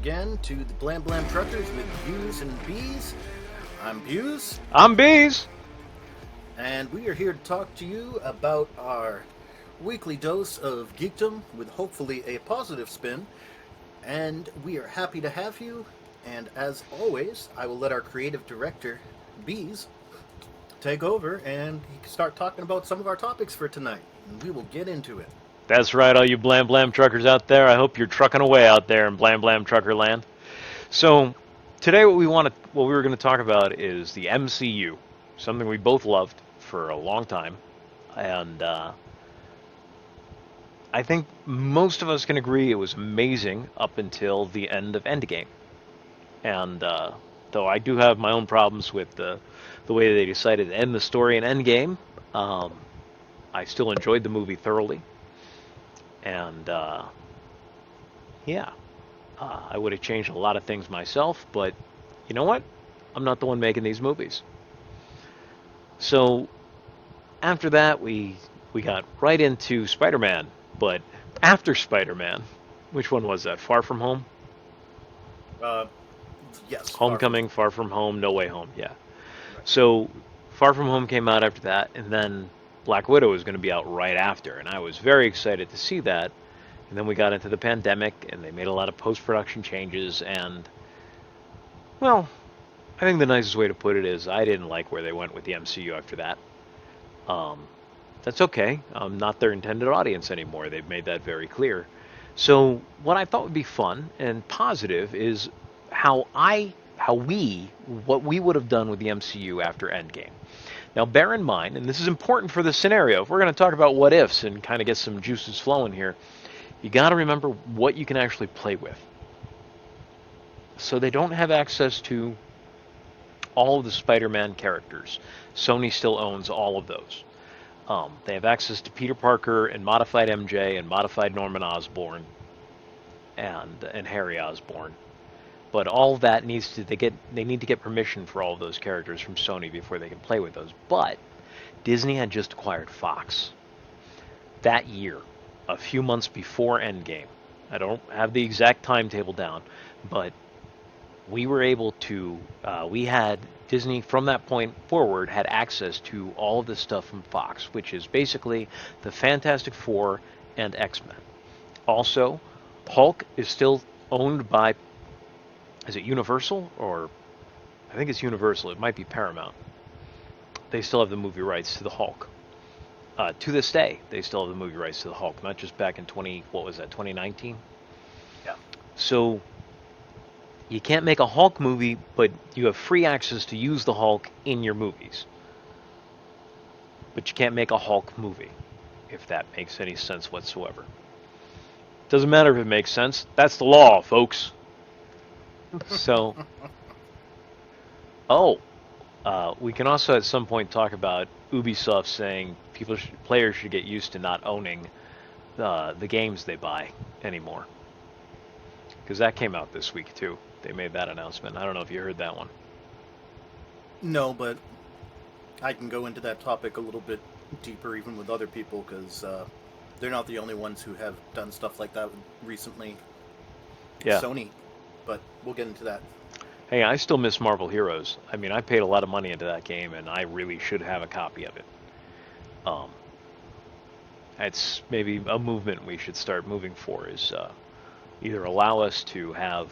again to the Blam Truckers with Views and Bees. I'm Buse, I'm Bees. and we are here to talk to you about our weekly dose of geekdom with hopefully a positive spin. And we are happy to have you. And as always, I will let our creative director, Bees, take over and he can start talking about some of our topics for tonight. And we will get into it. That's right, all you Blam truckers out there. I hope you're trucking away out there in Blam trucker land. So today, what we were going to talk about is the MCU, something we both loved for a long time, and I think most of us can agree it was amazing up until the end of Endgame. And though I do have my own problems with the way they decided to end the story in Endgame, um, I still enjoyed the movie thoroughly, and yeah, I would have changed a lot of things myself, but you know what? I'm not the one making these movies. So after that, we got right into Spider-Man, but after Spider-Man, which one was that? Far From Home, Uh, yes, far from Homecoming, home. Far From Home, No Way Home. Yeah. Right. So Far From Home came out after that, and then Black Widow was going to be out right after, and I was very excited to see that. And then we got into the pandemic, and they made a lot of post-production changes, and well, I think the nicest way to put it is I didn't like where they went with the MCU after that. Um, that's okay. I'm not their intended audience anymore. They've made that very clear. So what I thought would be fun and positive is what we would have done with the MCU after Endgame. Now bear in mind, and this is important for this scenario, if we're going to talk about what ifs and kind of get some juices flowing here, you got to remember what you can actually play with. So they don't have access to all of the Spider-Man characters. Sony still owns all of those. They have access to Peter Parker and modified MJ and modified Norman Osborn and Harry Osborn. But all of that they need to get permission for all of those characters from Sony before they can play with those. But Disney had just acquired Fox that year, a few months before Endgame. I don't have the exact timetable down, but we were able to we had Disney from that point forward had access to all of the stuff from Fox, which is basically the Fantastic Four and X-Men. Also, Hulk is still owned by, is it Universal, or I think it's Universal, it might be Paramount. They still have the movie rights to the Hulk. To this day, they still have the movie rights to the Hulk, not just back in 2019. Yeah. So you can't make a Hulk movie, but you have free access to use the Hulk in your movies. But you can't make a Hulk movie, if that makes any sense whatsoever. Doesn't matter if it makes sense. That's the law, folks. So, oh, we can also at some point talk about Ubisoft saying players should get used to not owning the games they buy anymore. Because that came out this week too. They made that announcement. I don't know if you heard that one. No, but I can go into that topic a little bit deeper, even with other people, because they're not the only ones who have done stuff like that recently. Yeah. Sony, but we'll get into that. Hey, I still miss Marvel Heroes. I mean, I paid a lot of money into that game, and I really should have a copy of it. Um, it's maybe a movement we should start moving for is either allow us to have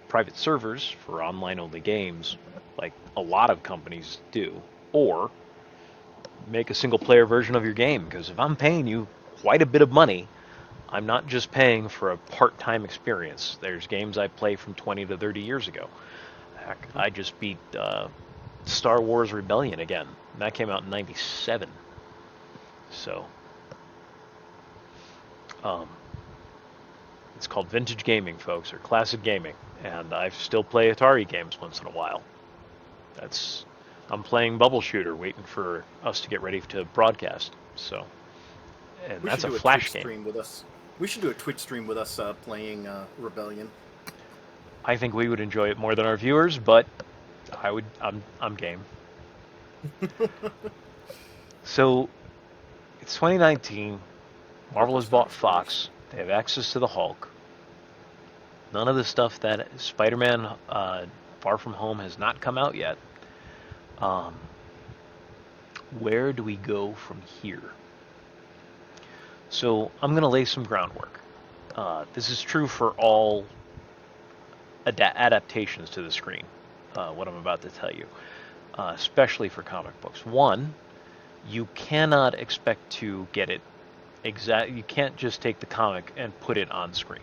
private servers for online-only games, like a lot of companies do, or make a single-player version of your game. Because if I'm paying you quite a bit of money, I'm not just paying for a part-time experience. There's games I play from 20 to 30 years ago. Heck, I just beat Star Wars Rebellion again. That came out in '97. So, um, it's called vintage gaming, folks, or classic gaming. And I still play Atari games once in a while. That's I'm playing Bubble Shooter, waiting for us to get ready to broadcast. So, and We that's should a do a Twitch flash game. stream with us. We should do a Twitch stream with us playing Rebellion. I think we would enjoy it more than our viewers, but I'm game. So it's 2019. Marvel Purple has Star bought Destroyers. Fox. They have access to the Hulk. None of the stuff that Spider-Man Far From Home has not come out yet. Um, where do we go from here? So I'm going to lay some groundwork. This is true for all adaptations to the screen, what I'm about to tell you, especially for comic books. One, you cannot expect to get it exact. You can't just take the comic and put it on screen.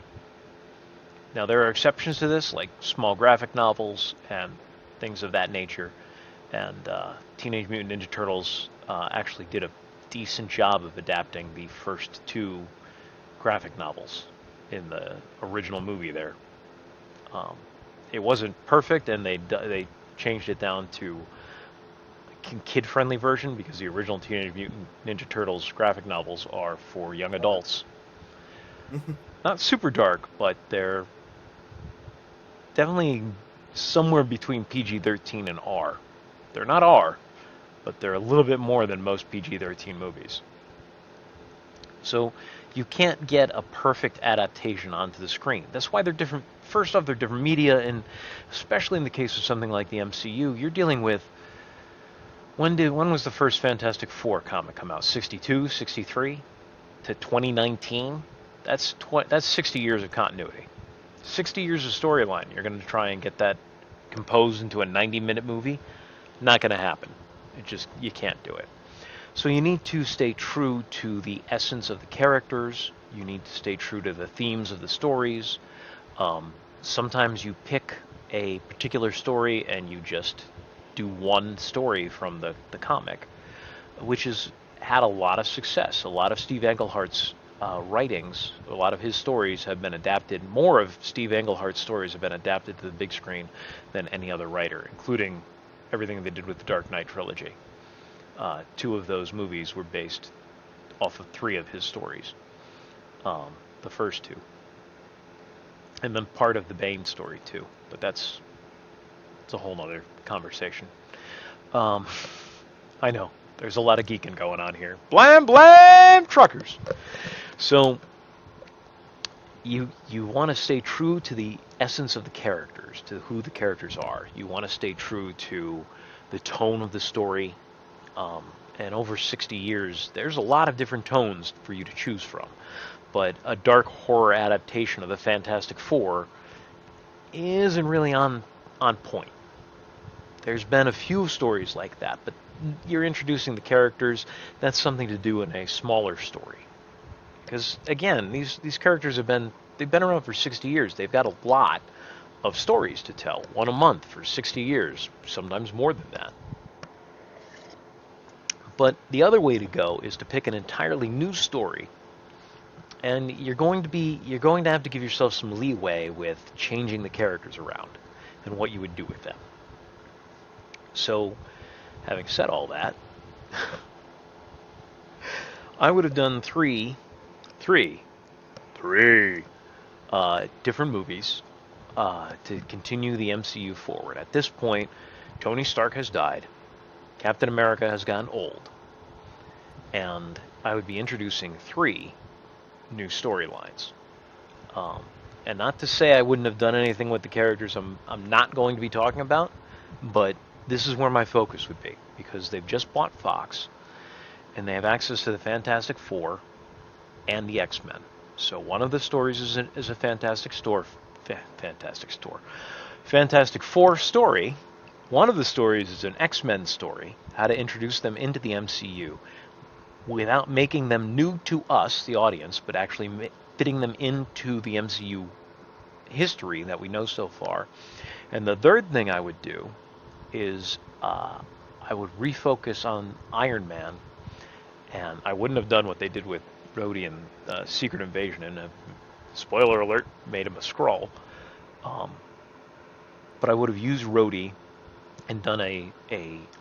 Now, there are exceptions to this, like small graphic novels and things of that nature. And Teenage Mutant Ninja Turtles actually did a decent job of adapting the first two graphic novels in the original movie there. It wasn't perfect, and they changed it down to a kid-friendly version because the original Teenage Mutant Ninja Turtles graphic novels are for young adults. Not super dark, but they're definitely somewhere between PG-13 and R. They're not R, but they're a little bit more than most PG-13 movies. So you can't get a perfect adaptation onto the screen. That's why they're different. First off, they're different media, and especially in the case of something like the MCU, you're dealing with when was the first Fantastic Four comic come out? 62, 63 to 2019. That's 60 years of continuity. 60 years of storyline. You're going to try and get that composed into a 90-minute movie? Not going to happen. You can't do it. So you need to stay true to the essence of the characters. You need to stay true to the themes of the stories. Sometimes you pick a particular story and you just do one story from the comic, which has had a lot of success. A lot of Steve Englehart's writings, a lot of his stories have been adapted. More of Steve Englehart's stories have been adapted to the big screen than any other writer, including everything they did with the Dark Knight trilogy. Two of those movies were based off of three of his stories. The first two. And then part of the Bane story, too. But it's a whole other conversation. I know. There's a lot of geeking going on here. Blam, blam, truckers. So, you want to stay true to the essence of the characters, to who the characters are. You want to stay true to the tone of the story. And over 60 years, there's a lot of different tones for you to choose from. But a dark horror adaptation of the Fantastic Four isn't really on point. There's been a few stories like that, but you're introducing the characters. That's something to do in a smaller story. Because again, these characters they've been around for 60 years. They've got a lot of stories to tell, one a month for 60 years, sometimes more than that. But the other way to go is to pick an entirely new story, and you're going to have to give yourself some leeway with changing the characters around and what you would do with them. So, having said all that, I would have done three different movies to continue the MCU forward. At this point, Tony Stark has died. Captain America has gotten old. And I would be introducing three new storylines. And not to say I wouldn't have done anything with the characters I'm not going to be talking about, but this is where my focus would be, because they've just bought Fox, and they have access to the Fantastic Four and the X-Men. So one of the stories is a Fantastic Four story. One of the stories is an X-Men story, how to introduce them into the MCU without making them new to us, the audience, but actually fitting them into the MCU history that we know so far. And the third thing I would do is I would refocus on Iron Man, and I wouldn't have done what they did with Rhodey in Secret Invasion, and spoiler alert, made him a Skrull. But I would have used Rhodey and done a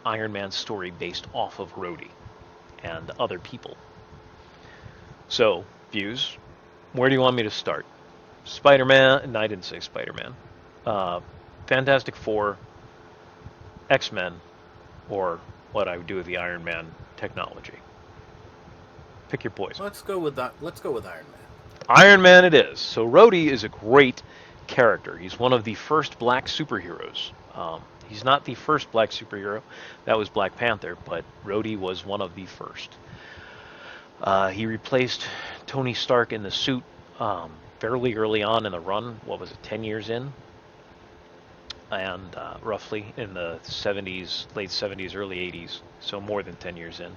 Iron Man story based off of Rhodey and other people. So, views, where do you want me to start? Spider-Man, no, I didn't say Spider-Man. Fantastic Four, X-Men, or what I would do with the Iron Man technology. Pick your poison. Let's go with that. Let's go with Iron Man. Iron Man it is. So Rhodey is a great character. He's one of the first black superheroes. He's not the first black superhero. That was Black Panther, but Rhodey was one of the first. He replaced Tony Stark in the suit fairly early on in the run. What was it, 10 years in? And roughly in the 70s, late 70s, early 80s, so more than 10 years in.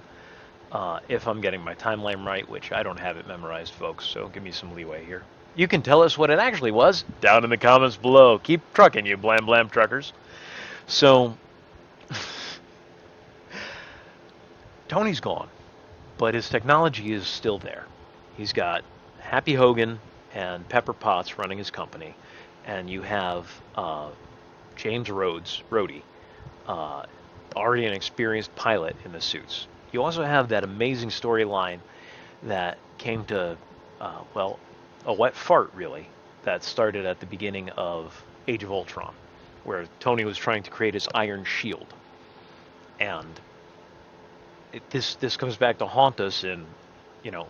If I'm getting my timeline right, which I don't have it memorized, folks, so give me some leeway here. You can tell us what it actually was down in the comments below. Keep trucking, you blam blam truckers. So, Tony's gone, but his technology is still there. He's got Happy Hogan and Pepper Potts running his company, and you have James Rhodey, already an experienced pilot in the suits. You also have that amazing storyline that came to, well, a wet fart, really, that started at the beginning of Age of Ultron, where Tony was trying to create his Iron Shield. And this comes back to haunt us in, not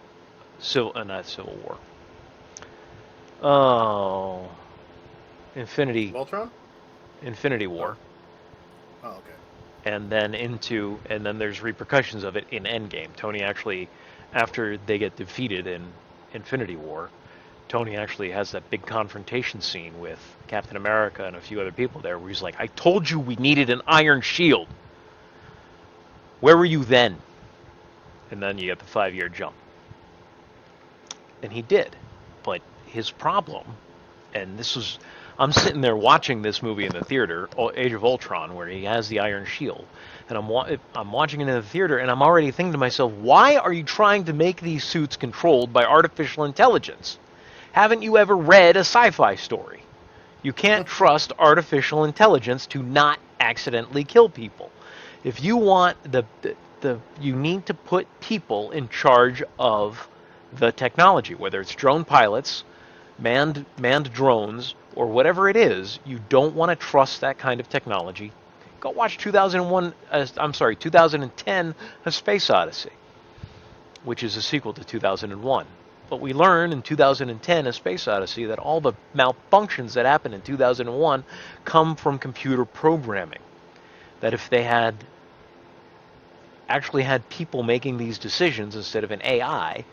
Civil War. Oh, Voltron? Infinity War. Oh, okay. And then there's repercussions of it in Endgame. Tony actually, after they get defeated in Infinity War, Tony actually has that big confrontation scene with Captain America and a few other people there where he's like, I told you we needed an Iron Shield. Where were you then? And then you get the 5-year jump. And he did. But his problem, and this was, I'm sitting there watching this movie in the theater, Age of Ultron, where he has the Iron Shield, and I'm watching it in the theater, and I'm already thinking to myself, why are you trying to make these suits controlled by artificial intelligence? Haven't you ever read a sci-fi story? You can't trust artificial intelligence to not accidentally kill people. If you want you need to put people in charge of the technology, whether it's drone pilots, manned drones, or whatever it is. You don't want to trust that kind of technology. Go watch 2010: A Space Odyssey, which is a sequel to 2001. But we learn in 2010: A Space Odyssey that all the malfunctions that happened in 2001 come from computer programming. That if they had actually had people making these decisions instead of an AI,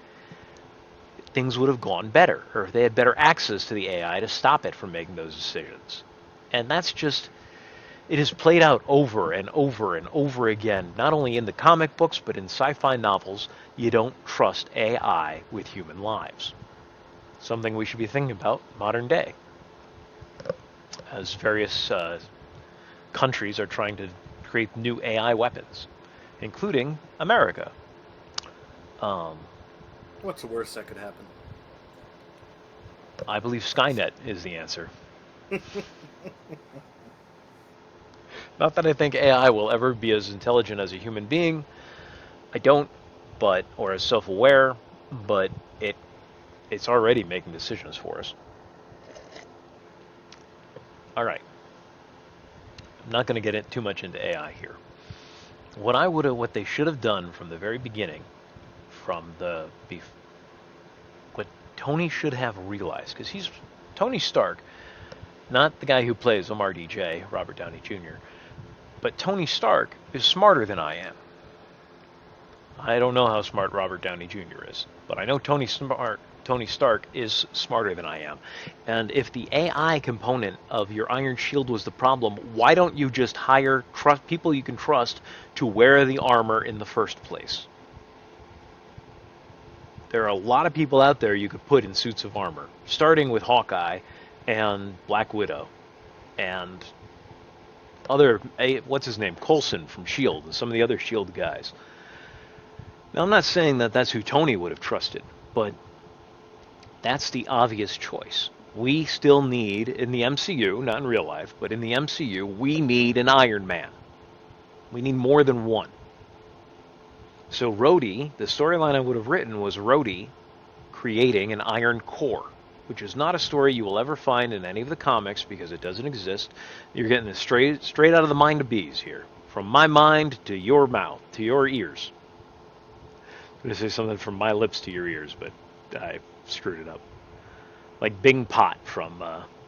things would have gone better, or if they had better access to the AI to stop it from making those decisions. And that's just, it is played out over and over and over again, not only in the comic books, but in sci-fi novels. You don't trust AI with human lives. Something we should be thinking about modern day, as various countries are trying to create new AI weapons, including America. What's the worst that could happen? I believe Skynet is the answer. Not that I think AI will ever be as intelligent as a human being. I don't, or as self-aware, but it's already making decisions for us. All right. I'm not going to get too much into AI here. What they should have done from the very beginning, what Tony should have realized, because he's Tony Stark, not the guy who plays MRDJ, Robert Downey Jr., but Tony Stark is smarter than I am. I don't know how smart Robert Downey Jr. is, but I know Tony Stark is smarter than I am. And if the AI component of your Iron Shield was the problem, why don't you just hire people you can trust to wear the armor in the first place? There are a lot of people out there you could put in suits of armor, starting with Hawkeye and Black Widow and what's his name, Coulson from S.H.I.E.L.D. and some of the other S.H.I.E.L.D. guys. Now, I'm not saying that that's who Tony would have trusted, but that's the obvious choice. We still need, in the MCU, not in real life, but in the MCU, we need an Iron Man. We need more than one. So Rhodey, the storyline I would have written was Rhodey creating an Iron Core, which is not a story you will ever find in any of the comics because it doesn't exist. You're getting it straight out of the mind of bees here. From my mind to your mouth, to your ears. I'm going to say something from my lips to your ears, but I screwed it up. Like Bing Pot from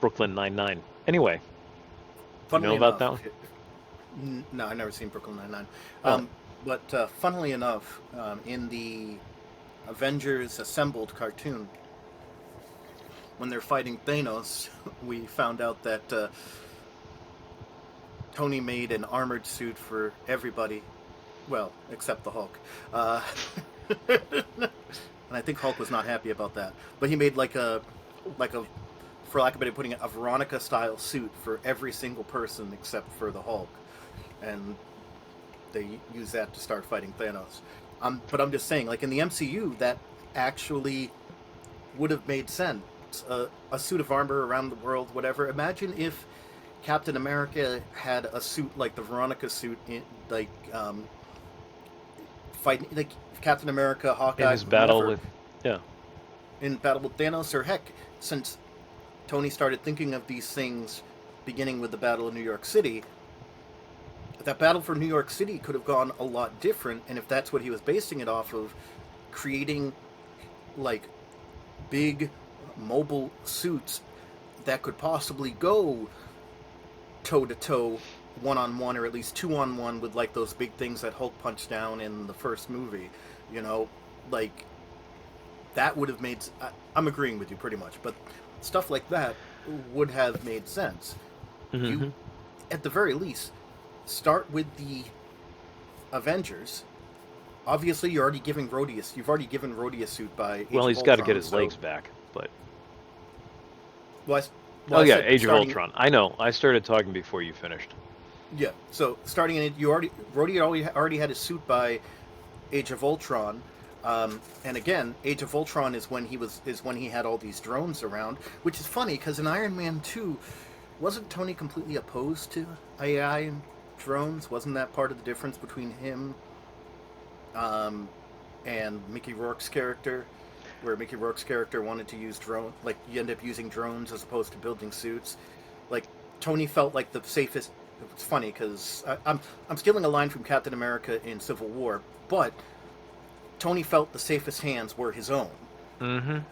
Brooklyn Nine-Nine. Anyway, you know Funnily about that enough, one? no, I've never seen Brooklyn Nine-Nine. Oh, But funnily enough, in the Avengers Assembled cartoon, when they're fighting Thanos, we found out that Tony made an armored suit for everybody, well, except the Hulk. Uh, and I think Hulk was not happy about that. But he made like a, for lack of a better putting it, a Veronica style suit for every single person except for the Hulk, and they use that to start fighting Thanos. But I'm just saying, like in the MCU, that actually would have made sense. A suit of armor around the world, whatever. Imagine if Captain America had a suit like the Veronica suit, like fighting like Captain America, in Hawkeye, his battle whomever, with, yeah. in battle with Thanos, or heck, since Tony started thinking of these things beginning with the Battle of New York City, that battle for New York City could have gone a lot different, and if that's what he was basing it off of, creating like big mobile suits that could possibly go toe to toe, 1-on-1, or at least 2-on-1 with like those big things that Hulk punched down in the first movie, you know, like that would have made. I'm agreeing with you pretty much, but stuff like that would have made sense. You, Hmm. at the very least, start with the Avengers. Obviously, you're already giving Rhodey. You've already given Rhodey a suit by Well, Age of he's got to get Ultron. his So, legs back, but well, oh I yeah, said Age of starting. Ultron. I know. I started talking before you finished. Yeah. So starting in it, you already Rhodey already had his suit by Age of Ultron. And again, Age of Ultron is when he had all these drones around, which is funny because in Iron Man 2, wasn't Tony completely opposed to AI and drones? Wasn't that part of the difference between him um, and Mickey Rourke's character? Where Mickey Rourke's character wanted to use drone, like you end up using drones as opposed to building suits. Like Tony felt like the safest. It's funny because I'm stealing a line from Captain America in Civil War, but Tony felt the safest hands were his own, Hmm.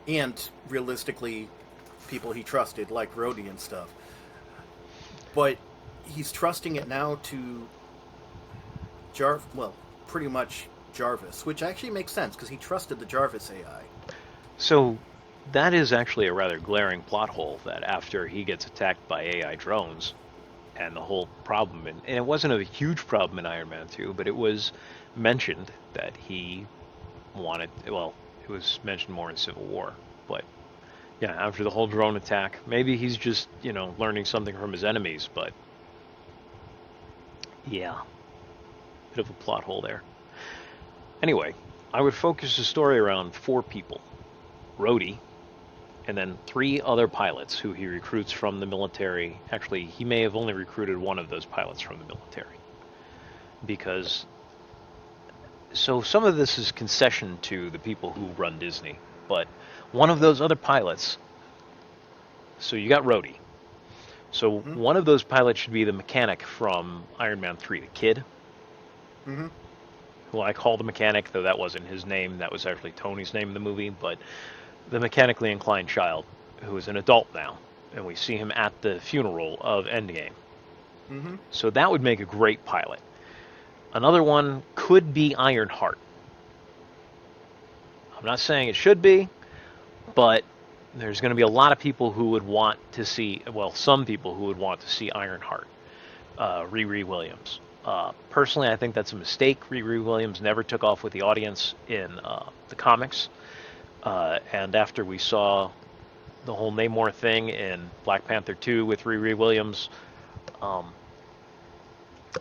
and realistically, people he trusted, like Rhodey and stuff. But he's trusting it now to well, pretty much Jarvis, which actually makes sense because he trusted the Jarvis AI. So that is actually a rather glaring plot hole that after he gets attacked by AI drones and the whole problem, and it wasn't a huge problem in Iron Man 2, but it was mentioned that he wanted, well, it was mentioned more in Civil War. But yeah, after the whole drone attack, maybe he's just, learning something from his enemies, but yeah, bit of a plot hole there. Anyway, I would focus the story around four people: Rhodey, and then three other pilots who he recruits from the military. Actually, he may have only recruited one of those pilots from the military. Because, so some of this is concession to the people who run Disney, but one of those other pilots, so you got Rhodey. So Mm-hmm. one of those pilots should be the mechanic from Iron Man 3, the kid, Mm-hmm. who I call the mechanic, though that wasn't his name, that was actually Tony's name in the movie, but the mechanically inclined child, who is an adult now, and we see him at the funeral of Endgame. Mm-hmm. So that would make a great pilot. Another one could be Ironheart. I'm not saying it should be, but there's going to be a lot of people who would want to see, well, some people who would want to see Ironheart, Riri Williams. Personally, I think that's a mistake. Riri Williams never took off with the audience in the comics. And after we saw the whole Namor thing in Black Panther 2 with Riri Williams, um,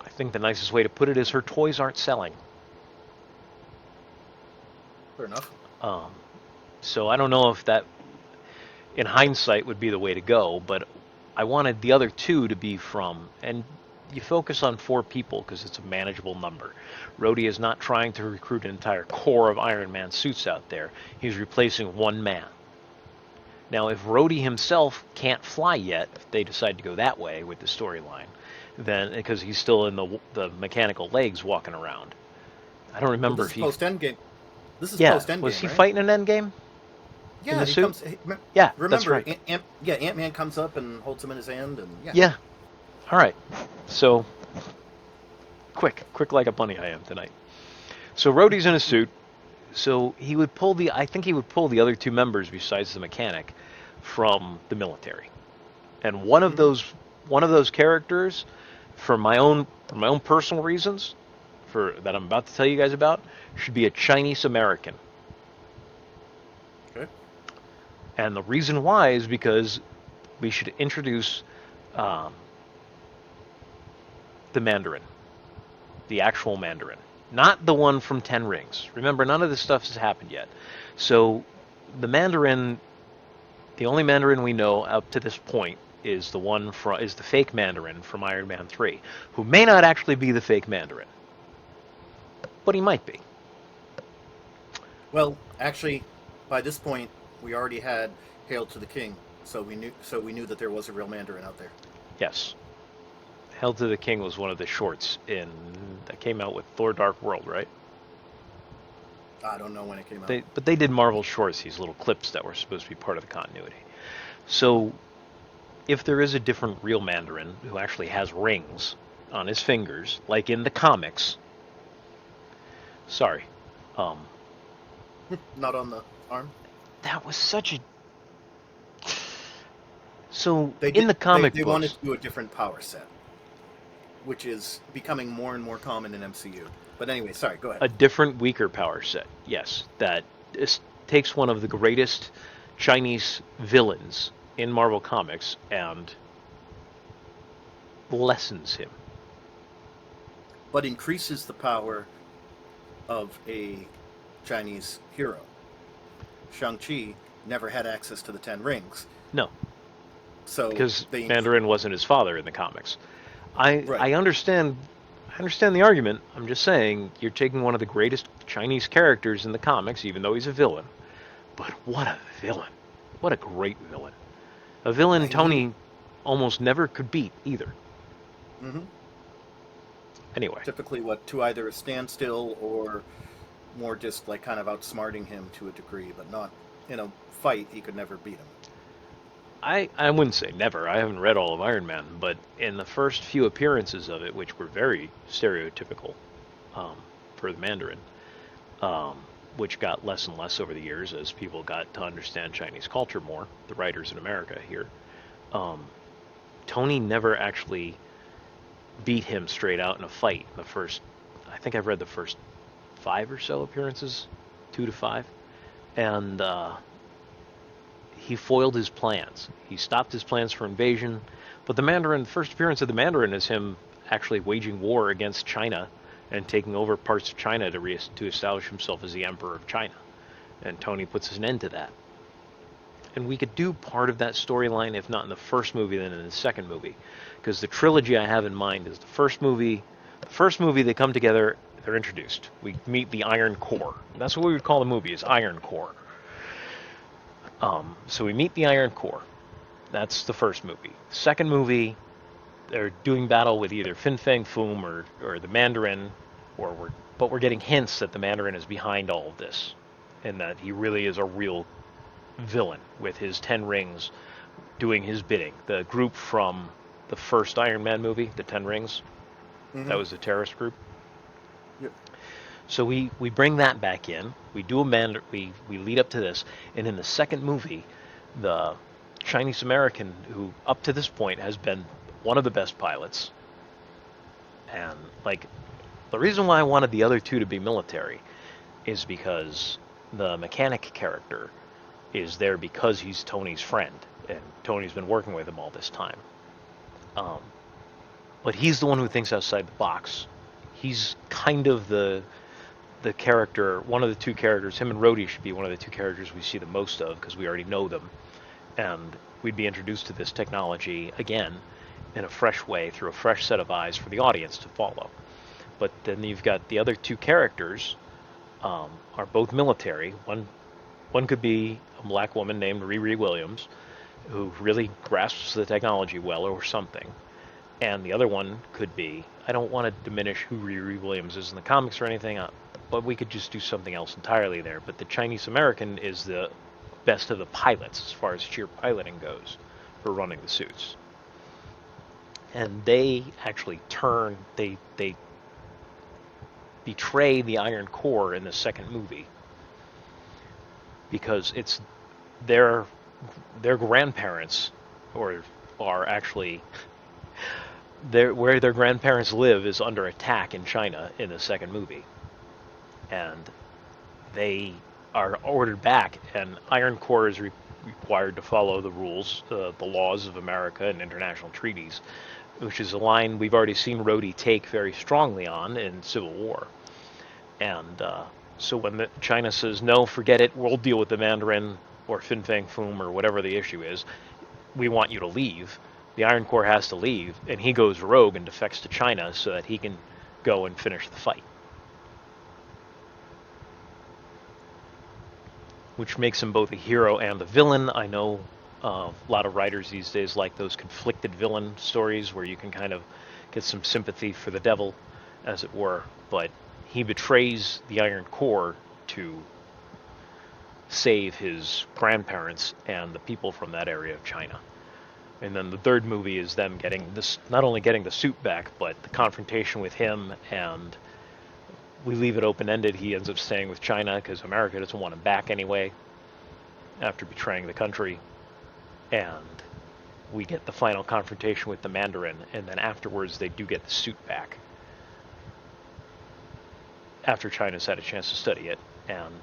I think the nicest way to put it is her toys aren't selling. Fair enough. Um, so I don't know if that, in hindsight, would be the way to go, but I wanted the other two to be from, and you focus on four people because it's a manageable number. Rhodey is not trying to recruit an entire corps of Iron Man suits out there. He's replacing one man. Now, if Rhodey himself can't fly yet, if they decide to go that way with the storyline, then because he's still in the mechanical legs walking around. I don't Well, remember this if is he. post Endgame. This is Yeah, post was Endgame, he right? fighting an Endgame? in Yeah, the he suit? comes. Yeah, that's Remember, right. Ant Man comes up and holds him in his hand, and yeah. Yeah. All right. So quick like a bunny I am tonight. So Rhodey's in a suit. So he would pull the. I think he would pull the other two members besides the mechanic from the military. And Hmm. one of those characters, for my own personal reasons, for that I'm about to tell you guys about, should be a Chinese American. Okay. And the reason why is because we should introduce um, the Mandarin, the actual Mandarin, not the one from Ten Rings. Remember, none of this stuff has happened yet. So the Mandarin, the only Mandarin we know up to this point is the fake Mandarin from Iron Man 3, who may not actually be the fake Mandarin, but he might be. Well, actually, by this point, we already had "Hail to the King," so we knew that there was a real Mandarin out there. Yes. Hell to the King was one of the shorts in that came out with Thor Dark World, right? I don't know when it came out. But they did Marvel shorts, these little clips that were supposed to be part of the continuity. Hmm. So if there is a different real Mandarin who actually has rings on his fingers, like in the comics, sorry, um, Not on the arm. that was such a. So They in did. the comic They wanted books, to do a different power set, which is becoming more and more common in MCU. But anyway, sorry. Go ahead. a different, weaker power set, yes, that takes one of the greatest Chinese villains in Marvel Comics and lessens him. But increases the power of a Chinese hero. Shang-Chi never had access to the Ten Rings, No, so because Mandarin wasn't his father in the comics. right. I understand the argument. I'm just saying you're taking one of the greatest Chinese characters in the comics, even though he's a villain. But what a villain! What a great villain! A villain And he Tony almost never could beat either. hmm Anyway, typically what to either a standstill or more just like kind of outsmarting him to a degree, but not in a fight he could never beat him. I wouldn't say never. I haven't read all of Iron Man, but in the first few appearances of it, which were very stereotypical um, for the Mandarin, um, which got less and less over the years as people got to understand Chinese culture more, the writers in America here, um, Tony never actually beat him straight out in a fight in the first, I think I've read the first five or so appearances, 2 to 5. And he foiled his plans. He stopped his plans for invasion. But the Mandarin, the first appearance of the Mandarin is him actually waging war against China and taking over parts of China to establish himself as the emperor of China. And Tony puts an end to that. And we could do part of that storyline, if not in the first movie, then in the second movie, because the trilogy I have in mind is the first movie. The first movie they come together, they're introduced. We meet the Iron Core. That's what we would call the movie, is Iron Core. So we meet the Iron Core. That's the first movie. Second movie, they're doing battle with either Fin Fang Foom or the Mandarin, but we're getting hints that the Mandarin is behind all of this, and that he really is a real villain with his 10 rings doing his bidding. The group from the first Iron Man movie, the Ten Rings, that Hmm. was the terrorist group. Yep. So we bring that back in. We do a we lead up to this, and in the second movie, the Chinese American who up to this point has been one of the best pilots, and like the reason why I wanted the other two to be military is because the mechanic character is there because he's Tony's friend, and Tony's been working with him all this time. Um, but he's the one who thinks outside the box. He's kind of the character, one of the two characters. Him and Rhodey should be one of the two characters we see the most of because we already know them, and we'd be introduced to this technology again in a fresh way through a fresh set of eyes for the audience to follow. But then you've got the other two characters are both military. One could be a black woman named Riri Williams, who really grasps the technology well or something. And the other one could be, I don't want to diminish who Riri Williams is in the comics or anything, but we could just do something else entirely there. But the Chinese American is the best of the pilots as far as sheer piloting goes for running the suits. And they actually they betray the Iron Corps in the second movie because it's their grandparents, or are actually where their grandparents live is under attack in China in the second movie, and they are ordered back, and Iron Corps is required to follow the rules, the laws of America and international treaties, which is a line we've already seen Rhodey take very strongly on in Civil War. And so when China says, no, forget it, we'll deal with the Mandarin or Fin Fang Foom or whatever the issue is, we want you to leave, the Iron Corps has to leave, and he goes rogue and defects to China so that he can go and finish the fight. Which makes him both a hero and a villain. I know a lot of writers these days like those conflicted villain stories where you can kind of get some sympathy for the devil, as it were, but he betrays the Iron Corps to save his grandparents and the people from that area of China. And then the third movie is them getting this, not only getting the suit back, but the confrontation with him, and we leave it open-ended. He ends up staying with China because America doesn't want him back anyway after betraying the country. And we get the final confrontation with the Mandarin, and then afterwards they do get the suit back after China's had a chance to study it, and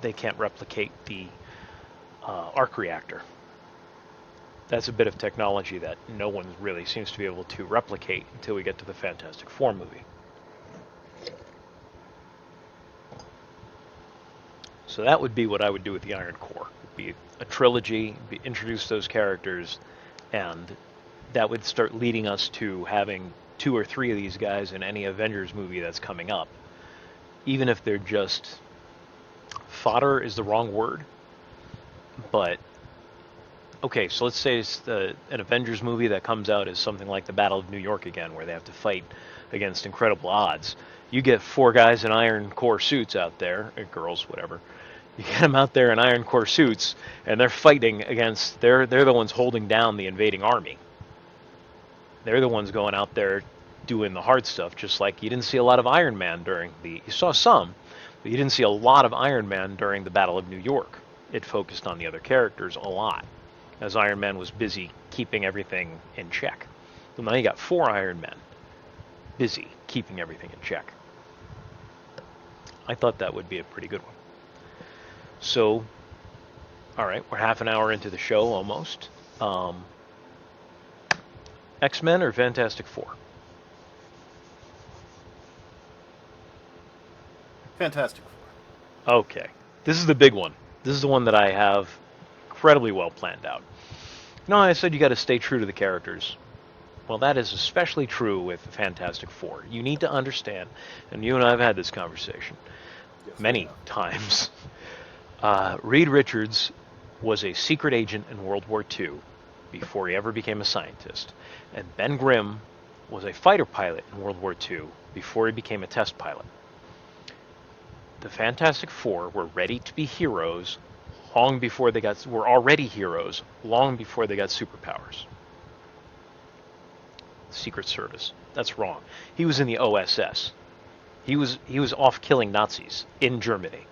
they can't replicate the arc reactor. That's a bit of technology that no one really seems to be able to replicate until we get to the Fantastic Four movie. So that would be what I would do with the Iron Corps. It'd be a trilogy, introduce those characters, and that would start leading us to having 2 or 3 of these guys in any Avengers movie that's coming up. Even if they're just fodder is the wrong word, but okay, so let's say it's an Avengers movie that comes out as something like the Battle of New York again, where they have to fight against incredible odds. You get 4 guys in Iron Corps suits out there, or girls, whatever. You get them out there in Iron Corps suits, and they're fighting against, they're the ones holding down the invading army. They're the ones going out there doing the hard stuff, just like you didn't see a lot of Iron Man you saw some, but you didn't see a lot of Iron Man during the Battle of New York. It focused on the other characters a lot, as Iron Man was busy keeping everything in check. So now you got 4 Iron Men busy keeping everything in check. I thought that would be a pretty good one. So, all right, we're half an hour into the show almost. X-Men or Fantastic Four? Fantastic Four. Okay, this is the big one. This is the one that I have incredibly well planned out. No, I said you got to stay true to the characters. Well, that is especially true with the Fantastic Four. You need to understand, and you and I have had this conversation many times. Reed Richards was a secret agent in World War II before he ever became a scientist. And Ben Grimm was a fighter pilot in World War II before he became a test pilot. The Fantastic Four were ready to be heroes long before they were already heroes long before they got superpowers. Secret Service. That's wrong. He was in the OSS. He was off killing Nazis in Germany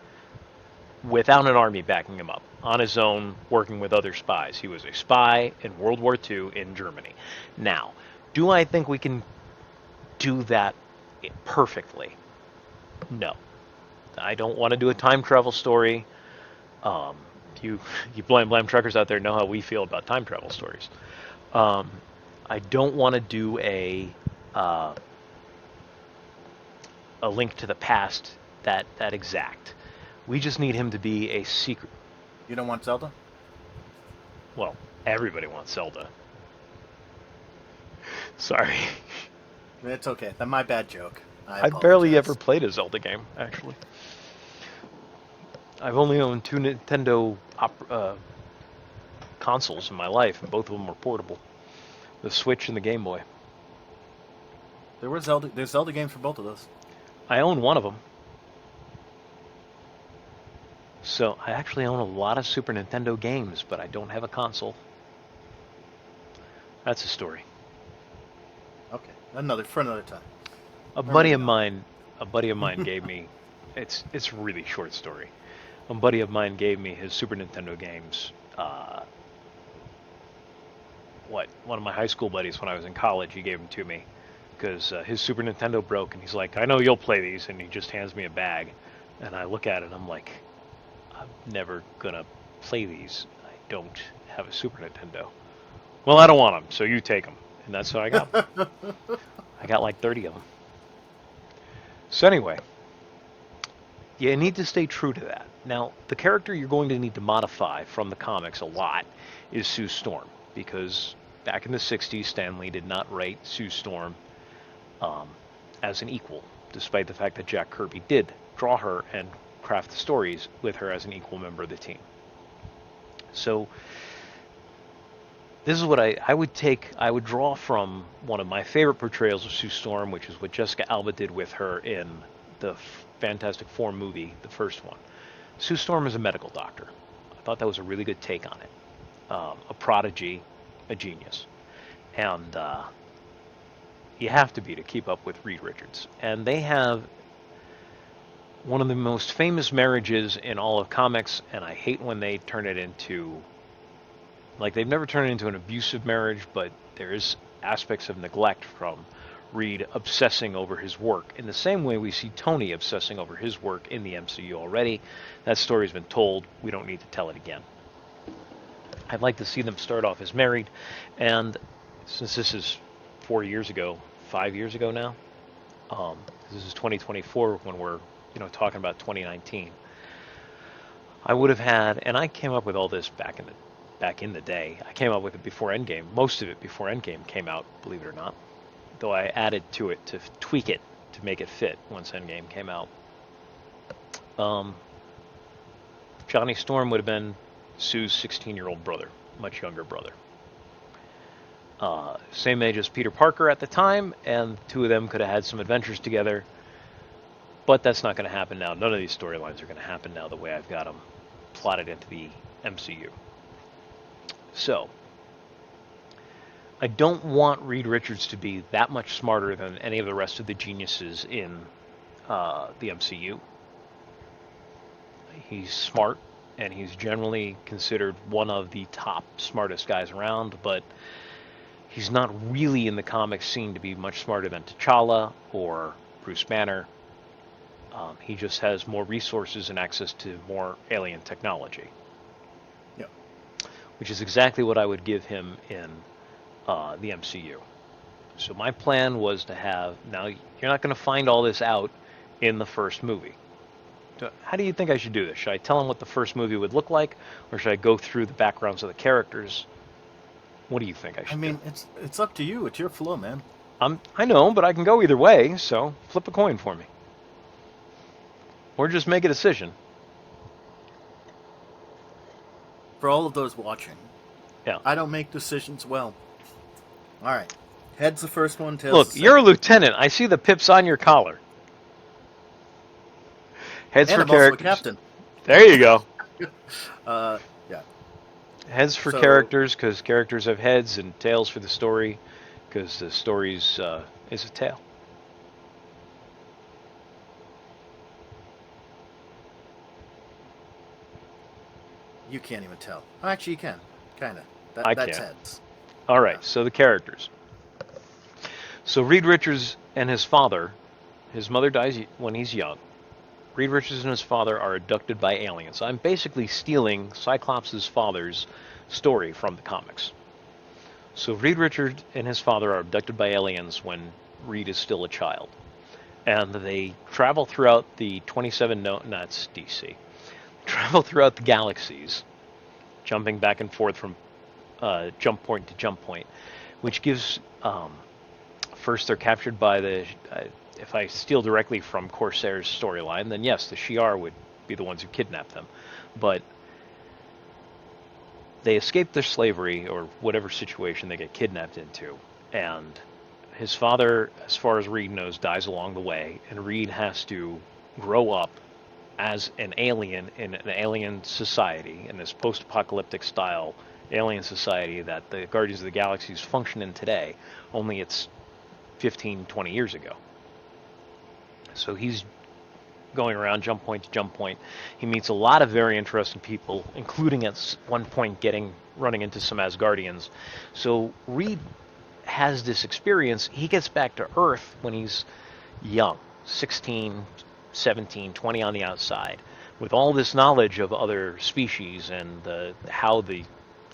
without an army backing him up, on his own, working with other spies. He was a spy in World War II in Germany. Now, do I think we can do that perfectly? No. I don't want to do a time travel story. You Blam truckers out there know how we feel about time travel stories. I don't want to do a link to the past that exact. We just need him to be a secret. You don't want Zelda? Well, everybody wants Zelda. Sorry. It's okay. That's my bad joke. I barely ever played a Zelda game, actually. I've only owned 2 Nintendo consoles in my life, and both of them were portable. The Switch and the Game Boy. There's Zelda games for both of those. I own one of them. So I actually own a lot of Super Nintendo games, but I don't have a console. That's a story. Okay, another for another time, A or buddy maybe of not. mine, a buddy of mine gave me. It's a really short story. A buddy of mine gave me his Super Nintendo games. One of my high school buddies when I was in college, he gave them to me because his Super Nintendo broke, and he's like, "I know you'll play these," and he just hands me a bag, and I look at it, and I'm like, "I'm never gonna play these. I don't have a Super Nintendo." Well, I don't want them, so you take them, and that's what I got. I got like 30 of them. So anyway, you need to stay true to that. Now, the character you're going to need to modify from the comics a lot is Sue Storm, because back in the 60s, Stan Lee did not write Sue Storm um, as an equal, despite the fact that Jack Kirby did draw her and craft the stories with her as an equal member of the team. So this is what I would take. I would draw from one of my favorite portrayals of Sue Storm, which is what Jessica Alba did with her in the Fantastic Four movie, the first one. Sue Storm is a medical doctor. I thought that was a really good take on it. A prodigy, a genius. And you have to be to keep up with Reed Richards. And they have one of the most famous marriages in all of comics, and I hate when they turn it into, like, they've never turned it into an abusive marriage, but there is aspects of neglect from Reed obsessing over his work in the same way we see Tony obsessing over his work in the MCU already. That story's been told. We don't need to tell it again. I'd like to see them start off as married, and since this is 4 years ago, 5 years ago now, this is 2024 when we're talking about 2019. I would have had, and I came up with all this back in the day. I came up with it before Endgame, most of it before Endgame came out, believe it or not. Though I added to it to tweak it to make it fit once Endgame came out. Um, Johnny Storm would have been Sue's 16-year-old brother, much younger brother. Same age as Peter Parker at the time, and the two of them could have had some adventures together. But that's not going to happen now. None of these storylines are going to happen now the way I've got them plotted into the MCU. So, I don't want Reed Richards to be that much smarter than any of the rest of the geniuses in the MCU. He's smart, and he's generally considered one of the top smartest guys around, but he's not really in the comics scene to be much smarter than T'Challa or Bruce Banner. He just has more resources and access to more alien technology. Yeah. Which is exactly what I would give him in the MCU. So my plan was to have, now you're not going to find all this out in the first movie. So how do you think I should do this? Should I tell him what the first movie would look like, or should I go through the backgrounds of the characters? What do you think I I should do? mean, it's up to you. It's your flow, man. I know, but I can go either way, so flip a coin for me. Or just make a decision. For all of those watching, Yeah. I don't make decisions well. All right. Head's the first one, tail's the Look, you're a second. lieutenant. I see the pips on your collar. Heads And for I'm also a characters. captain. There you go. Yeah. Heads for So characters, because characters have heads, and tails for the story, because the story's is a tale. you can't even tell. Actually, you can. Kind of. I That's can. heads. All Yeah. right, so the characters. So Reed Richards and his father, his mother dies when he's young. Reed Richards and his father are abducted by aliens. I'm basically stealing Cyclops' father's story from the comics. So Reed Richards and his father are abducted by aliens when Reed is still a child. And they travel throughout the 27, no, that's DC. Travel throughout the galaxies, jumping back and forth from jump point to jump point, which gives, first they're captured by the, if I steal directly from Corsair's storyline, then yes, the Shi'ar would be the ones who kidnap them. But they escape their slavery or whatever situation they get kidnapped into, and his father, as far as Reed knows, dies along the way, and Reed has to grow up as an alien in an alien society, in this post-apocalyptic style alien society that the Guardians of the Galaxies function in today, only it's 15, 20 years ago. So he's going around jump point to jump point. He meets a lot of very interesting people, including at one point running into some Asgardians. So Reed has this experience. He gets back to Earth when he's young, 16, 17, 20 on the outside, with all this knowledge of other species and how the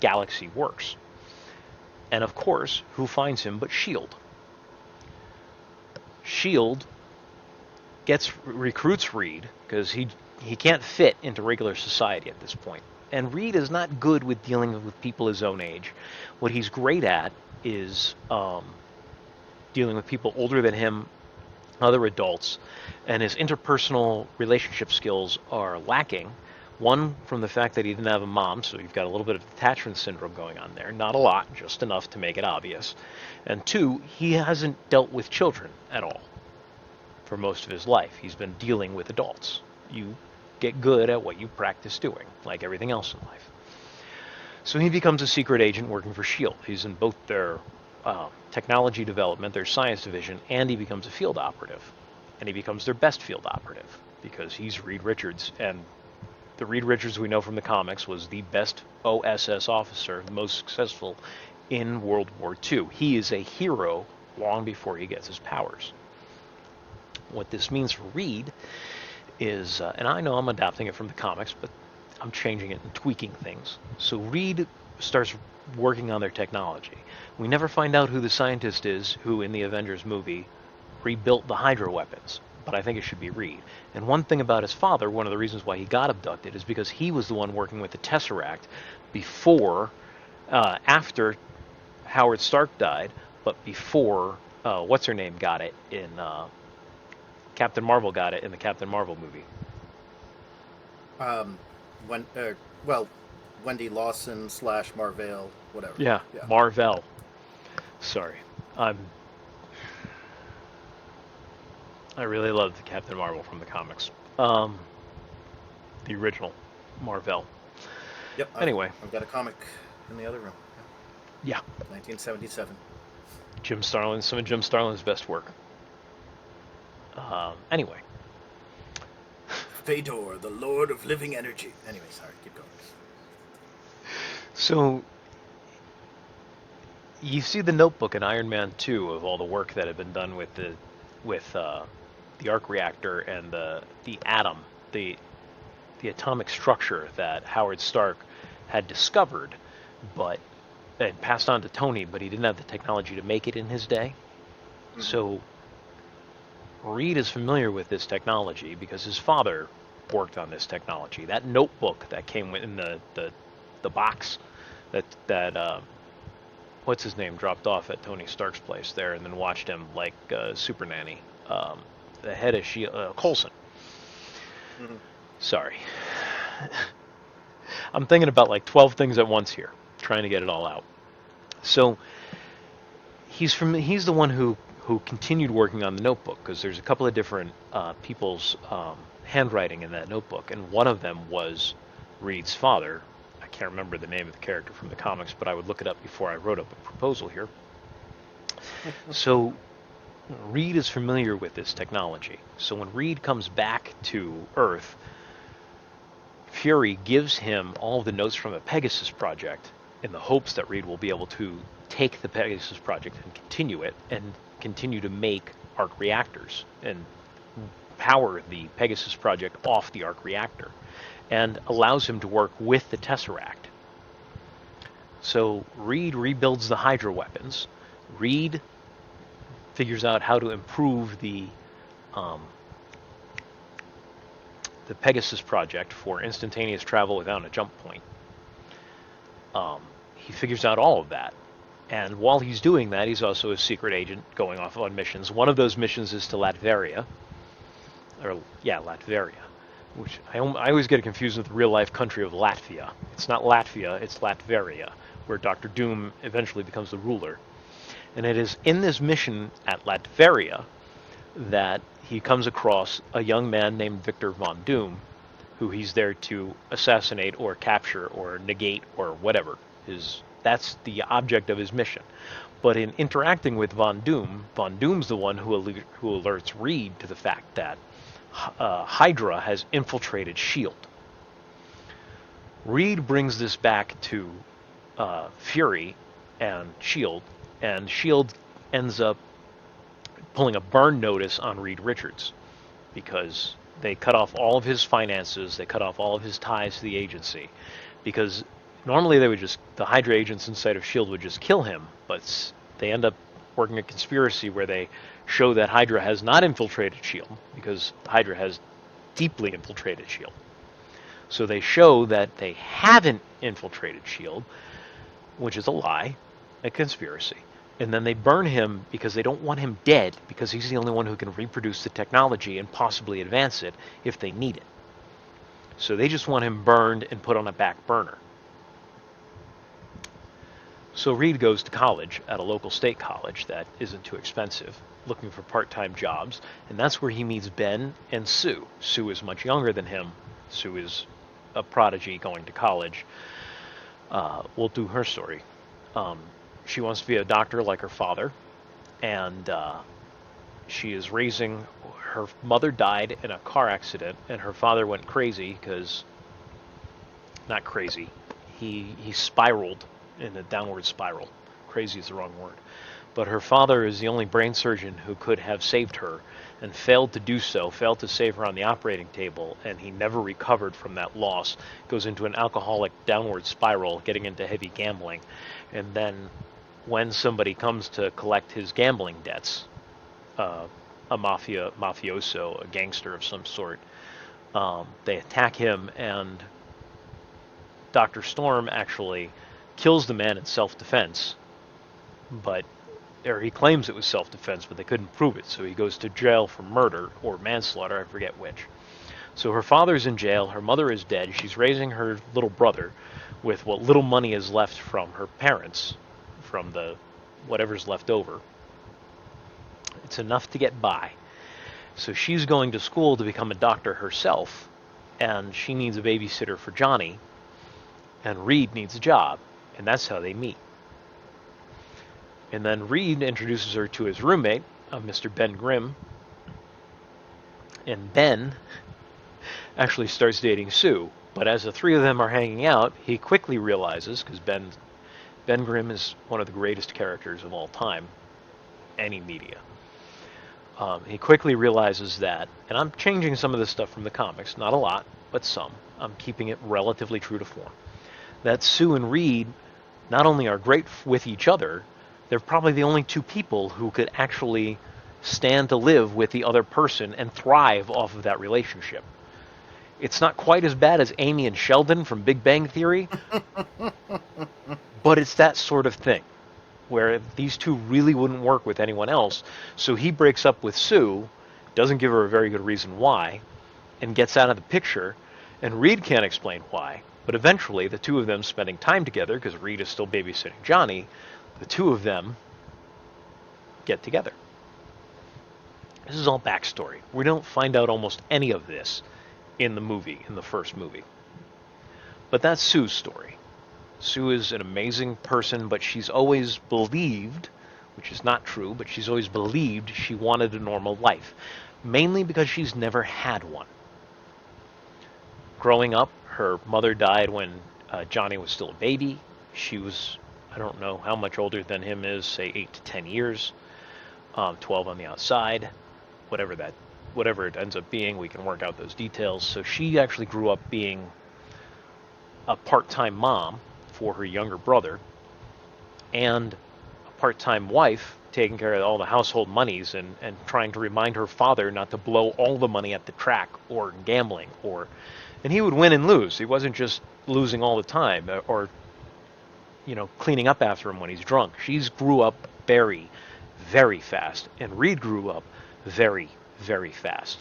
galaxy works. And of course, who finds him but Shield? Shield recruits Reed because he can't fit into regular society at this point. And Reed is not good with dealing with people his own age. What he's great at is dealing with people older than him, other adults, and his interpersonal relationship skills are lacking. One, from the fact that he didn't have a mom, so you've got a little bit of detachment syndrome going on there. Not a lot, just enough to make it obvious. And two, he hasn't dealt with children at all for most of his life. He's been dealing with adults. You get good at what you practice doing, like everything else in life. So he becomes a secret agent working for S.H.I.E.L.D. He's in both their technology development, their science division, and he becomes a field operative. And he becomes their best field operative because he's Reed Richards. And the Reed Richards we know from the comics was the best OSS officer, the most successful in World War II. He is a hero long before he gets his powers. What this means for Reed is, and I know I'm adapting it from the comics, but I'm changing it and tweaking things. So Reed starts working on their technology. We never find out who the scientist is who, in the Avengers movie, rebuilt the Hydra weapons, but I think it should be Reed. And one thing about his father, one of the reasons why he got abducted, is because he was the one working with the Tesseract after Howard Stark died, but before, what's-her-name got it in... Captain Marvel got it in the Captain Marvel movie. When, well, Wendy Lawson / Marvell, whatever. Yeah, Marvel. Sorry, I really loved the Captain Marvel from the comics. The original Marvel. Yep. Anyway, I've got a comic in the other room. Yeah. 1977. Jim Starlin, some of Jim Starlin's best work. Anyway. Fedor, the Lord of Living Energy. Anyway, sorry, keep going. So, you see the notebook in Iron Man 2 of all the work that had been done with the arc reactor and the atom, the atomic structure that Howard Stark had discovered, and passed on to Tony, but he didn't have the technology to make it in his day. Mm-hmm. So Reed is familiar with this technology because his father worked on this technology. That notebook that came in the box that what's his name dropped off at Tony Stark's place there, and then watched him like super nanny. The head of Coulson. Mm-hmm. Sorry, I'm thinking about like 12 things at once here, trying to get it all out. So he's the one who continued working on the notebook, because there's a couple of different people's handwriting in that notebook, and one of them was Reed's father. I can't remember the name of the character from the comics, but I would look it up before I wrote up a proposal here. So Reed is familiar with this technology. So when Reed comes back to Earth, Fury gives him all the notes from the Pegasus Project in the hopes that Reed will be able to take the Pegasus Project and continue it, and continue to make arc reactors and power the Pegasus Project off the arc reactor, and allows him to work with the Tesseract. So Reed rebuilds the Hydra weapons. Reed figures out how to improve the Pegasus Project for instantaneous travel without a jump point. He figures out all of that. And while he's doing that, he's also a secret agent going off on missions. One of those missions is to Latveria. Latveria. Which I always get it confused with the real-life country of Latvia. It's not Latvia, it's Latveria, where Dr. Doom eventually becomes the ruler. And it is in this mission at Latveria that he comes across a young man named Victor Von Doom, who he's there to assassinate or capture or negate or whatever. That's the object of his mission. But in interacting with Von Doom's the one who alerts Reed to the fact that Hydra has infiltrated S.H.I.E.L.D. Reed brings this back to Fury and S.H.I.E.L.D., and S.H.I.E.L.D. ends up pulling a burn notice on Reed Richards because they cut off all of his finances, they cut off all of his ties to the agency, because normally the Hydra agents inside of S.H.I.E.L.D. would just kill him, but they end up working a conspiracy where they show that Hydra has not infiltrated S.H.I.E.L.D. because Hydra has deeply infiltrated S.H.I.E.L.D. So they show that they haven't infiltrated S.H.I.E.L.D., which is a lie, a conspiracy. And then they burn him because they don't want him dead, because he's the only one who can reproduce the technology and possibly advance it if they need it. So they just want him burned and put on a back burner. So Reed goes to college at a local state college that isn't too expensive, looking for part-time jobs, and that's where he meets Ben and Sue. Sue is much younger than him. Sue is a prodigy going to college. We'll do her story. She wants to be a doctor like her father, and she is raising. Her mother died in a car accident, and her father went crazy because, not crazy, he spiraled in a downward spiral. Crazy is the wrong word. But her father is the only brain surgeon who could have saved her, and failed to do so, failed to save her on the operating table, and he never recovered from that loss. Goes into an alcoholic downward spiral, getting into heavy gambling, and then when somebody comes to collect his gambling debts, a mafioso, a gangster of some sort, they attack him, and Dr. Storm actually kills the man in self-defense, or he claims it was self-defense, but they couldn't prove it, so he goes to jail for murder or manslaughter, I forget which. So her father's in jail, her mother is dead, she's raising her little brother with what little money is left from her parents, from the whatever's left over. It's enough to get by. So she's going to school to become a doctor herself, and she needs a babysitter for Johnny, and Reed needs a job, and that's how they meet. And then Reed introduces her to his roommate, Mr. Ben Grimm, and Ben actually starts dating Sue. But as the three of them are hanging out, he quickly realizes, because Ben Grimm is one of the greatest characters of all time, any media. He quickly realizes that, and I'm changing some of this stuff from the comics, not a lot, but some. I'm keeping it relatively true to form. That Sue and Reed not only are great with each other, they're probably the only two people who could actually stand to live with the other person and thrive off of that relationship. It's not quite as bad as Amy and Sheldon from Big Bang Theory, but it's that sort of thing, where these two really wouldn't work with anyone else. So he breaks up with Sue, doesn't give her a very good reason why, and gets out of the picture, and Reed can't explain why. But eventually, the two of them spending time together, because Reed is still babysitting Johnny, the two of them get together. This is all backstory. We don't find out almost any of this in the first movie. But that's Sue's story. Sue is an amazing person, but she's always believed, which is not true, but she's always believed she wanted a normal life, mainly because she's never had one. Growing up, her mother died when Johnny was still a baby. She was, I don't know how much older than him is, say 8 to 10 years, 12 on the outside, whatever it ends up being, we can work out those details. So she actually grew up being a part-time mom for her younger brother, and a part-time wife taking care of all the household monies and trying to remind her father not to blow all the money at the track or gambling, and he would win and lose. He wasn't just losing all the time or cleaning up after him when he's drunk. She grew up very, very fast, and Reed grew up very, very fast.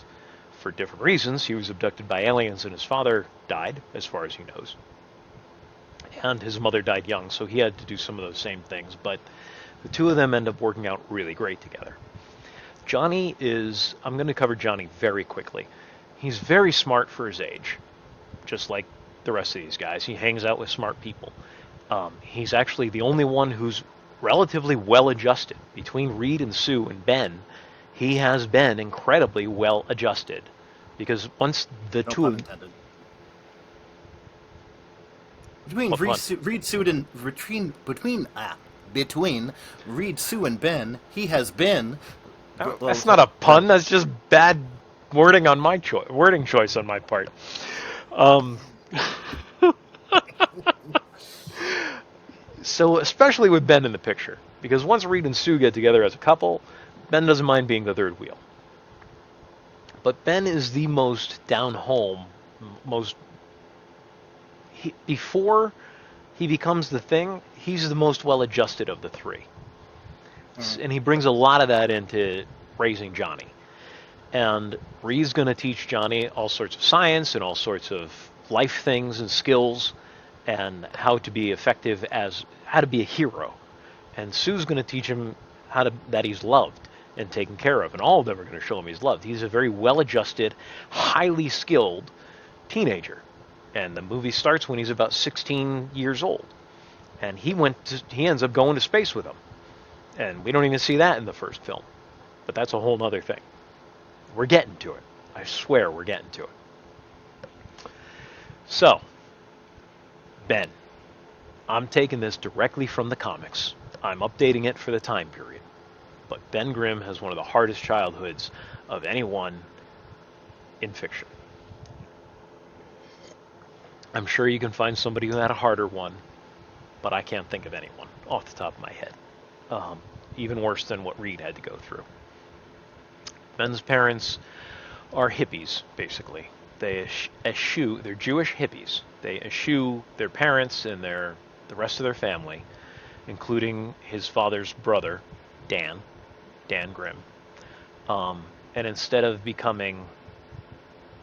For different reasons, he was abducted by aliens and his father died, as far as he knows. And his mother died young, so he had to do some of those same things. But the two of them end up working out really great together. I'm going to cover Johnny very quickly. He's very smart for his age. just like the rest of these guys. He hangs out with smart people. He's actually the only one who's relatively well adjusted. Between Reed and Sue and Ben, he has been incredibly well adjusted. Because once the No two pun of intended. Between what pun? Reed, Sue, and between Reed, Sue, and Ben, he has been. Well, That's not a well, pun. That's just bad wording on my wording choice on my part. Um, so especially with Ben in the picture, because once Reed and Sue get together as a couple, Ben doesn't mind being the third wheel. But Ben is the most down home, most before he becomes the Thing, he's the most well adjusted of the three, mm, and he brings a lot of that into raising Johnny. And Reed's going to teach Johnny all sorts of science and all sorts of life things and skills, and how to be effective as how to be a hero. And Sue's going to teach him that he's loved and taken care of, and all of them are going to show him he's loved. He's a very well-adjusted, highly skilled teenager, and the movie starts when he's about 16 years old, and he ends up going to space with him, and we don't even see that in the first film, but that's a whole other thing. We're getting to it. I swear we're getting to it. So, Ben, I'm taking this directly from the comics. I'm updating it for the time period. But Ben Grimm has one of the hardest childhoods of anyone in fiction. I'm sure you can find somebody who had a harder one, but I can't think of anyone off the top of my head. Even worse than what Reed had to go through. Ben's parents are hippies, basically. They're Jewish hippies. They eschew their parents and the rest of their family, including his father's brother, Dan Grimm. And instead of becoming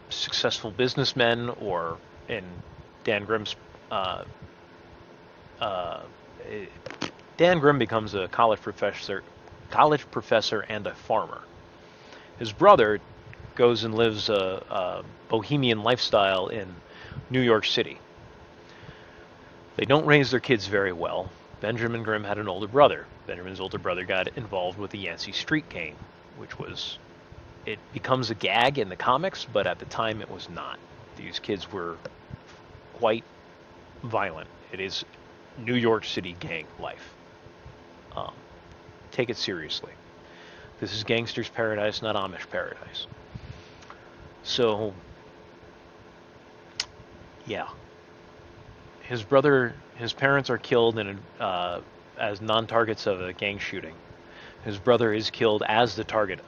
successful businessmen, or in Dan Grimm's, uh, uh, Dan Grimm becomes a college professor and a farmer. His brother goes and lives a bohemian lifestyle in New York City. They don't raise their kids very well. Benjamin Grimm had an older brother. Benjamin's older brother got involved with the Yancey Street Gang, which was, it becomes a gag in the comics, but at the time it was not. These kids were quite violent. It is New York City gang life. Um, Take it seriously. This is gangster's paradise, not Amish paradise. So, yeah, his parents are killed as non-targets of a gang shooting. His brother is killed as the target.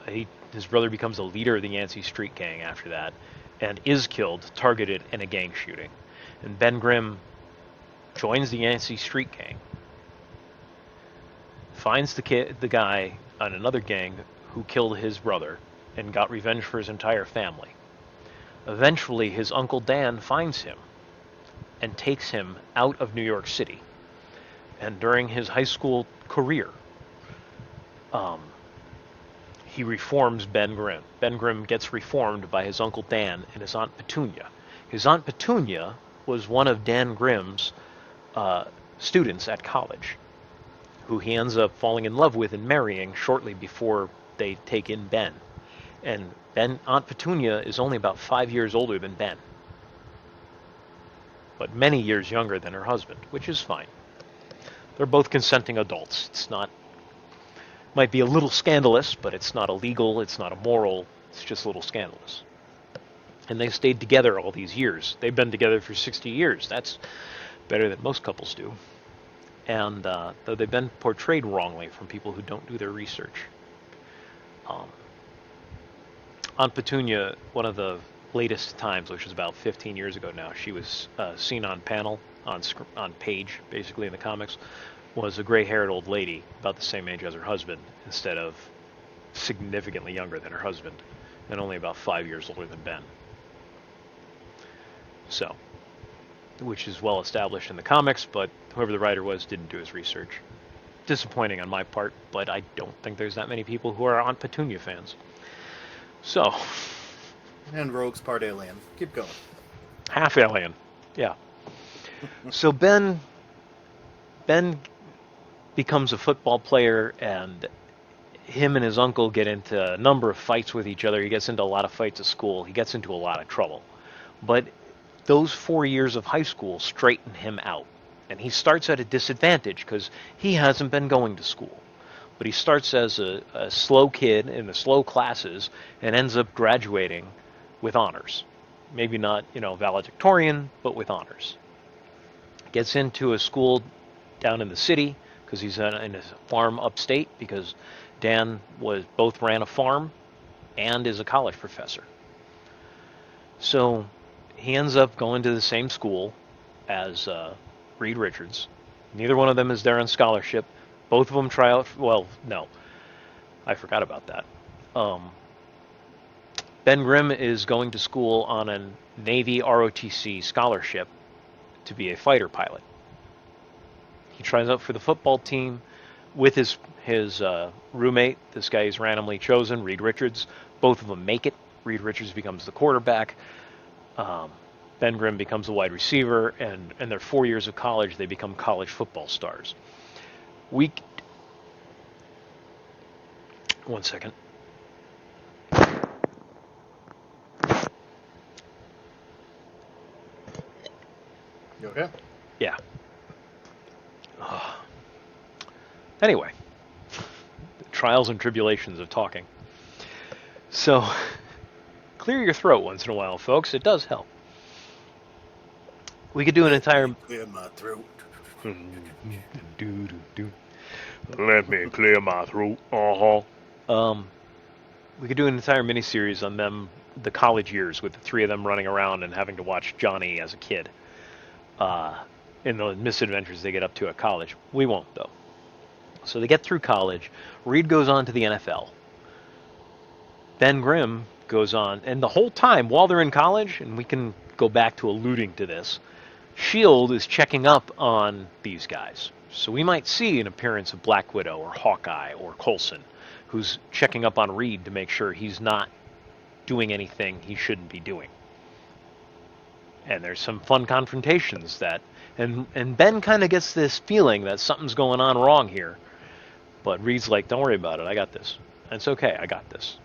His brother becomes a leader of the Yancey Street Gang after that, and is killed, targeted in a gang shooting. And Ben Grimm joins the Yancey Street Gang, finds the guy on another gang who killed his brother, and got revenge for his entire family. Eventually, his uncle Dan finds him and takes him out of New York City. And during his high school career, um, he reforms Ben Grimm. Ben Grimm gets reformed by his uncle Dan and his aunt Petunia. His aunt Petunia was one of Dan Grimm's students at college, who he ends up falling in love with and marrying shortly before they take in Ben. And Aunt Petunia is only about 5 years older than Ben, but many years younger than her husband, which is fine. They're both consenting adults. It's not, might be a little scandalous, but it's not illegal, it's not immoral, it's just a little scandalous. And they stayed together all these years. They've been together for 60 years. That's better than most couples do. And though they've been portrayed wrongly from people who don't do their research. Aunt Petunia, one of the latest times, which was about 15 years ago now, she was seen on panel, on page, basically in the comics, was a gray-haired old lady about the same age as her husband, instead of significantly younger than her husband, and only about 5 years older than Ben. So, which is well established in the comics, but whoever the writer was didn't do his research. Disappointing on my part, but I don't think there's that many people who are Aunt Petunia fans. So, and Rogue's part alien. Keep going. Half alien. Yeah. So Ben becomes a football player, and him and his uncle get into a number of fights with each other. He gets into a lot of fights at school. He gets into a lot of trouble. But those 4 years of high school straighten him out. And he starts at a disadvantage because he hasn't been going to school. But he starts as a slow kid in the slow classes and ends up graduating with honors. Maybe not, valedictorian, but with honors. Gets into a school down in the city because he's in a farm upstate because Dan was both ran a farm and is a college professor. So he ends up going to the same school as Reed Richards. Neither one of them is there on scholarship. Both of them try out. Well, no, I forgot about that. Um, Ben Grimm is going to school on a Navy ROTC scholarship to be a fighter pilot. He tries out for the football team with his roommate. This guy is randomly chosen, Reed Richards. Both of them make it. Reed Richards becomes the quarterback. Um, Ben Grimm becomes a wide receiver, and in their 4 years of college, they become college football stars. Week. One second. You okay? Yeah. Anyway, the trials and tribulations of talking. So, clear your throat once in a while, folks. It does help. We could do an Let me entire. clear my throat. Let me clear my throat. We could do an entire miniseries on them, the college years, with the three of them running around and having to watch Johnny as a kid, in the misadventures they get up to at college. We won't, though. So they get through college. Reed goes on to the NFL. Ben Grimm goes on, and the whole time while they're in college, and we can go back to alluding to this, Shield is checking up on these guys. So we might see an appearance of Black Widow or Hawkeye or Coulson, who's checking up on Reed to make sure he's not doing anything he shouldn't be doing. And there's some fun confrontations and Ben kind of gets this feeling that something's going on wrong here. But Reed's like, don't worry about it, I got this. And it's okay, I got this.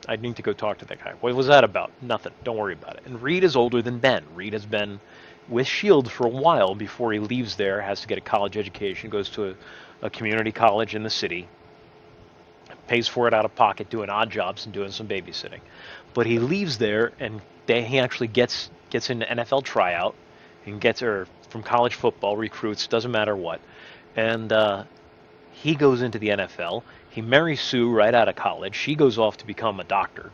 I need to go talk to that guy. What was that about? Nothing. Don't worry about it. And Reed is older than Ben. Reed has been with S.H.I.E.L.D. for a while before he leaves there, has to get a college education, goes to a community college in the city, pays for it out of pocket, doing odd jobs and doing some babysitting. But he leaves there, and he actually gets into NFL tryout and gets her from college football, recruits, doesn't matter what. And he goes into the NFL. He marries Sue right out of college. She goes off to become a doctor.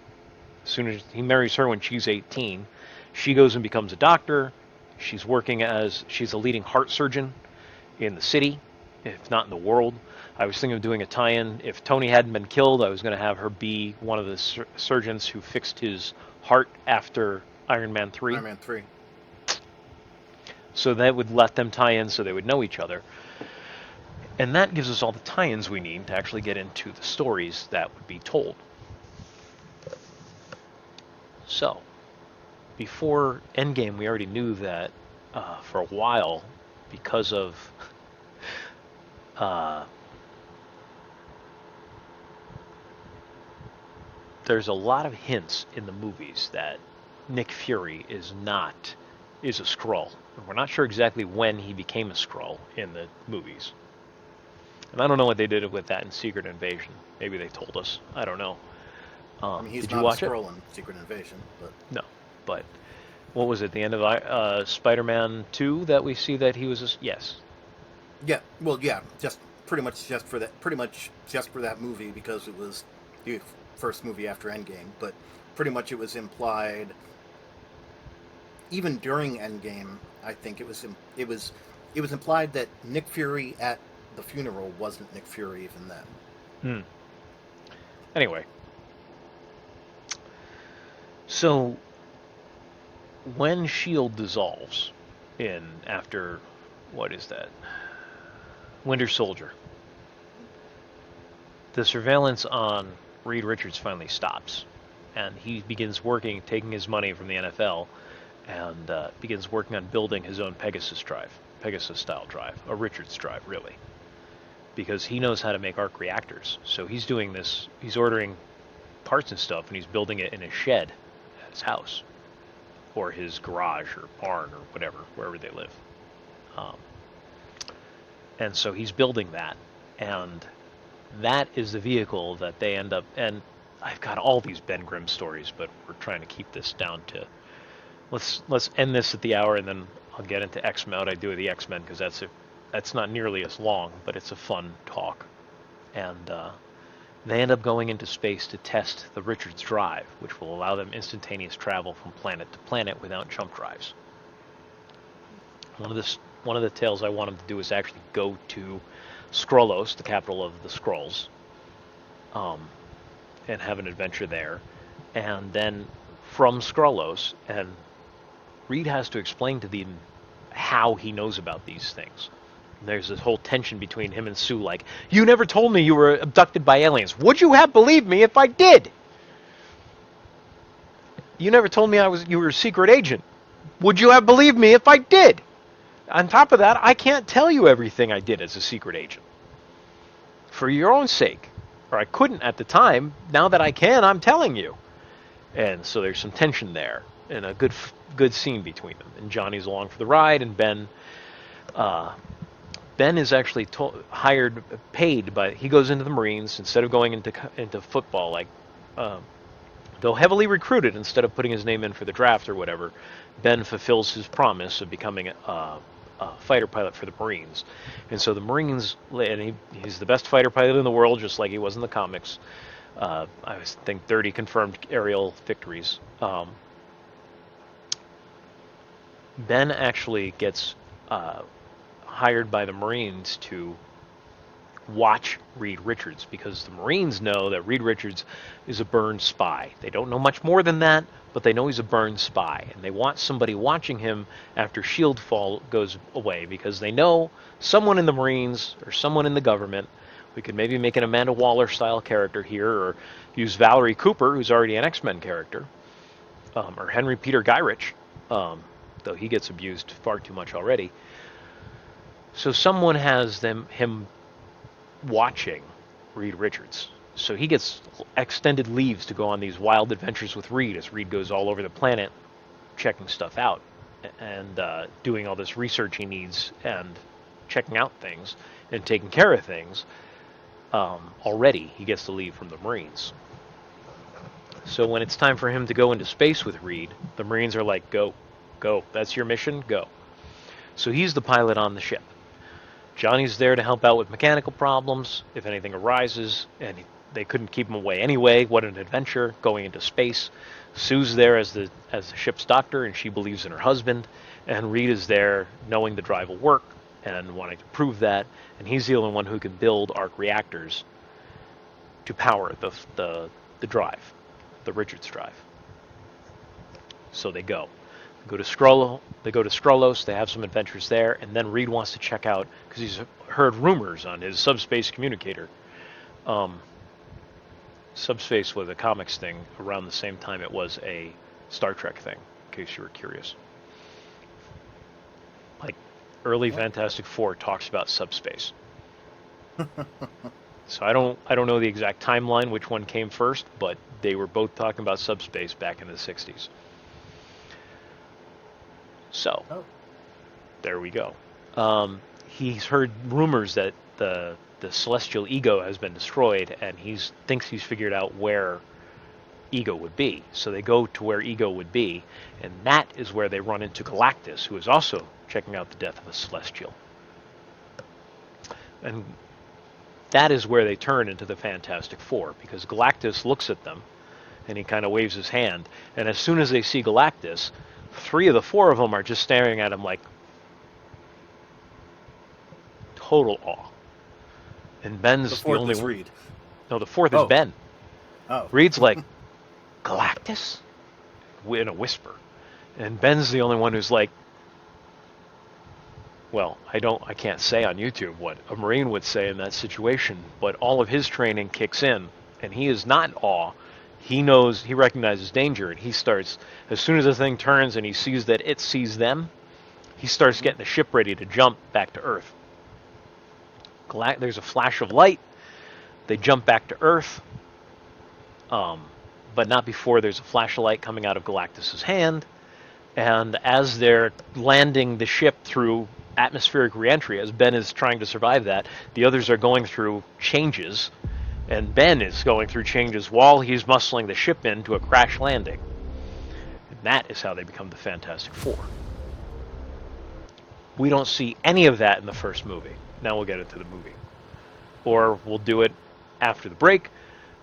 As soon as he marries her when she's 18, she goes and becomes a doctor. She's a leading heart surgeon in the city, if not in the world. I was thinking of doing a tie-in. If Tony hadn't been killed, I was going to have her be one of the surgeons who fixed his heart after Iron Man 3. Iron Man 3. So that would let them tie in so they would know each other. And that gives us all the tie-ins we need to actually get into the stories that would be told. So, before Endgame, we already knew that for a while, because of there's a lot of hints in the movies that Nick Fury is a Skrull. And we're not sure exactly when he became a Skrull in the movies. And I don't know what they did with that in Secret Invasion. Maybe they told us. I don't know. I mean, he's Did you not watch a it? Skrull in Secret Invasion, but No. But what was it? The end of Spider-Man 2 that we see that he was yes. yeah, well, yeah, just pretty much just for that movie because it was the first movie after Endgame. But pretty much it was implied, even during Endgame. I think it was implied that Nick Fury at the funeral wasn't Nick Fury even then. Anyway, so when Shield dissolves after what is that? Winter Soldier. The surveillance on Reed Richards finally stops, and he begins working, taking his money from the NFL, and begins working on building his own Pegasus-style drive, a Richards drive, really, because he knows how to make arc reactors. So he's doing this. He's ordering parts and stuff, and he's building it in his shed at his house, or his garage, or barn, or whatever, wherever they live. Um, and so he's building that, and that is the vehicle that they end up. And I've got all these Ben Grimm stories, but we're trying to keep this down to. Let's end this at the hour, and then I'll get into X-Men. What I do with the X-Men, because that's not nearly as long, but it's a fun talk. And they end up going into space to test the Richards drive, which will allow them instantaneous travel from planet to planet without jump drives. One of the tales I want them to do is actually go to Skrullos, the capital of the Skrulls, and have an adventure there. And then from Skrullos, and Reed has to explain to them how he knows about these things. And there's this whole tension between him and Sue, like, you never told me you were abducted by aliens. Would you have believed me if I did? You never told me you were a secret agent. Would you have believed me if I did? On top of that, I can't tell you everything I did as a secret agent. For your own sake. Or I couldn't at the time. Now that I can, I'm telling you. And so there's some tension there. And a good scene between them. And Johnny's along for the ride, and Ben is actually paid by. He goes into the Marines instead of going into football. Like, though heavily recruited, instead of putting his name in for the draft or whatever, Ben fulfills his promise of becoming a fighter pilot for the Marines. And so the Marines, and he's the best fighter pilot in the world, just like he was in the comics. I think 30 confirmed aerial victories. Ben actually gets hired by the Marines to watch Reed Richards, because the Marines know that Reed Richards is a burned spy. They don't know much more than that, but they know he's a burned spy, and they want somebody watching him after Shieldfall goes away, because they know someone in the Marines or someone in the government. We could maybe make an Amanda Waller style character here, or use Valerie Cooper, who's already an X-Men character, or Henry Peter Gyrich, though he gets abused far too much already. So someone has him watching Reed Richards. So he gets extended leaves to go on these wild adventures with Reed, as Reed goes all over the planet checking stuff out and doing all this research he needs and checking out things and taking care of things. Already he gets the leave from the Marines. So when it's time for him to go into space with Reed, the Marines are like, go, that's your mission, go. So he's the pilot on the ship. Johnny's there to help out with mechanical problems if anything arises, and they couldn't keep him away anyway. What an adventure, going into space. Sue's there as the ship's doctor, and she believes in her husband. And Reed is there knowing the drive will work and wanting to prove that. And he's the only one who can build arc reactors to power the drive, the Richards drive. So they go. They go to Skrullos. They have some adventures there, and then Reed wants to check out, because he's heard rumors on his subspace communicator. Subspace was a comics thing around the same time it was a Star Trek thing, in case you were curious. Like, early Fantastic Four talks about subspace. So I don't know the exact timeline, which one came first, but they were both talking about subspace back in the 60s. So, there we go. He's heard rumors that the celestial ego has been destroyed, and he thinks he's figured out where ego would be. So they go to where ego would be, and that is where they run into Galactus, who is also checking out the death of a celestial. And that is where they turn into the Fantastic Four, because Galactus looks at them, and he kind of waves his hand, and as soon as they see Galactus, 3 of the 4 of them are just staring at him like total awe. And Ben's the only one. Reed. No, the 4th is Ben. Oh. Reed's like, Galactus? In a whisper. And Ben's the only one who's like, well, I can't say on YouTube what a Marine would say in that situation, but all of his training kicks in, and he is not in awe. he knows, he recognizes danger, and he starts, as soon as the thing turns and he sees that it sees them, he starts getting the ship ready to jump back to Earth. There's a flash of light. They jump back to Earth, but not before there's a flash of light coming out of Galactus's hand. And as they're landing the ship through atmospheric reentry, as Ben is trying to survive that, the others are going through changes, and Ben is going through changes while he's muscling the ship into a crash landing. And that is how they become the Fantastic Four. We don't see any of that in the first movie. Now we'll get into the movie. Or we'll do it after the break.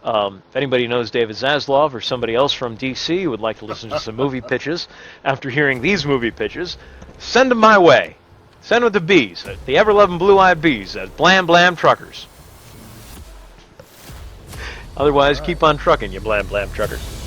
If anybody knows David Zaslav or somebody else from DC who would like to listen to some movie pitches after hearing these movie pitches, send them my way. Send them to Bees, the ever-loving blue-eyed Bees, at Blam Blam Truckers. Otherwise, keep on trucking, you Blam Blam Truckers.